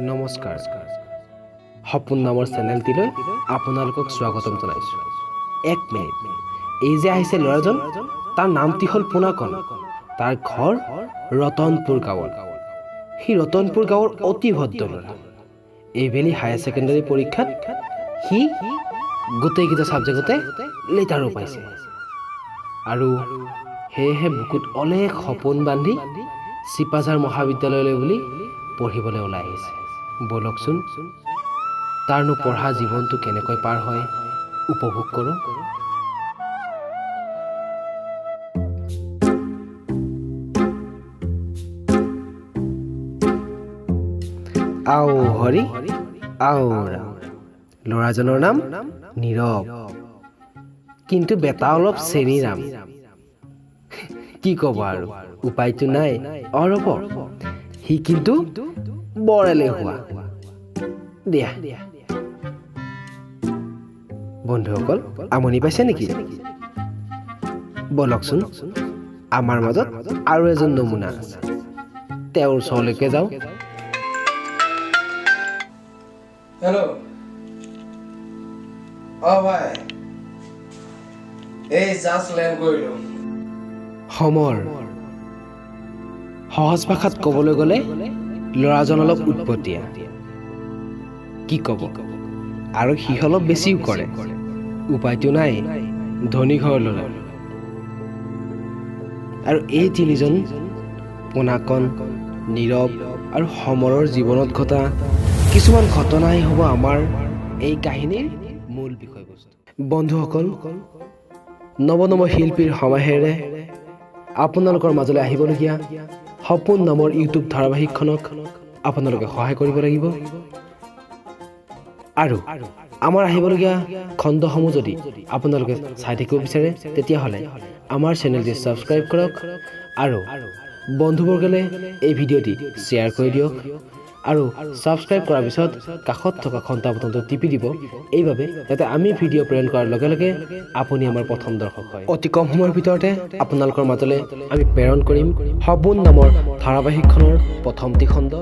নমস্কাৰ সপোন নামৰ চেনেলটিলৈ আপোনালোকক স্বাগতম জনাইছোঁ। এক মিনিট, এই যে আহিছে ল'ৰাজন, তাৰ নামটি হ'ল পোনাকণ। তাৰ ঘৰ ৰতনপুৰ গাঁৱত। সি ৰতনপুৰ গাঁৱৰ অতি ভদ্ৰ ল'ৰা। এইবেলি হায়াৰ ছেকেণ্ডাৰী পৰীক্ষাত সি গোটেইকেইটা ছাবজেক্টতে লেটাৰো পাইছে আৰু সেয়েহে বুকুত অলেখ সপোন বান্ধি চিপাঝাৰ মহাবিদ্যালয়লৈ বুলি পঢ়িবলৈ ওলাই আহিছে। বলকচোন তাৰনো পঢ়া জীৱনটো কেনেকৈ পাৰ হয় উপভোগ কৰোঁ। আও হৰি আও ৰাম। ল'ৰাজনৰ নাম নীৰৱ, কিন্তু বেটা অলপ চেনিৰাম। কি ক'ব আৰু, উপায়টো নাই। ৰ'ব, সি কিন্তু বৰ এলেহুৱা। দিয়া বন্ধুসকল, আমনি পাইছে নেকি? বলকচোন আমাৰ মাজত আৰু এজন নমুনা আছে, তেওঁৰ ওচৰলৈকে যাওঁ। হেল্ল'। ভাই, এই জাষ্ট লেণ্ড কৰিলোঁ। সমৰ সহজ ভাষাত ক'বলৈ গ'লে ল'ৰাজন অলপ উৎপতীয়া। কি ক'ব, আৰু সি অলপ বেছিও কৰে। উপায়টো নাই, ধনী ঘৰৰ ল'ৰা। আৰু এই তিনিজন পোনাকণ, নীৰৱ আৰু সমৰৰ জীৱনত ঘটা কিছুমান ঘটনাই হ'ব আমাৰ এই কাহিনীৰ মূল বিষয়বস্তু। বন্ধুসকল, নৱ শিল্পীৰ সমাহেৰে আপোনালোকৰ মাজলৈ আহিবলগীয়া সপোন নামৰ ইউটিউব ধাৰাবাহিকখনক আপোনালোকে সহায় কৰিব লাগিব। আৰু আমাৰ আহিবলগীয়া খণ্ডসমূহ যদি আপোনালোকে চাই থাকিব বিচাৰে, তেতিয়াহ'লে আমাৰ চেনেলটি ছাবস্ক্ৰাইব কৰক আৰু বন্ধুবৰ্গলৈ এই ভিডিঅ'টি শ্বেয়াৰ কৰি দিয়ক। আৰু ছাবস্ক্ৰাইব কৰাৰ পিছত কাষত থকা ঘণ্টা বটনটো টিপি দিব, এইবাবে যাতে আমি ভিডিঅ' প্ৰেৰণ কৰাৰ লগে লগে আপুনি আমাৰ প্ৰথম দৰ্শক হয়। অতি কম সময়ৰ ভিতৰতে আপোনালোকৰ মাজলৈ আমি প্ৰেৰণ কৰিম সপোন নামৰ ধাৰাবাহিকখনৰ প্ৰথমটি খণ্ড।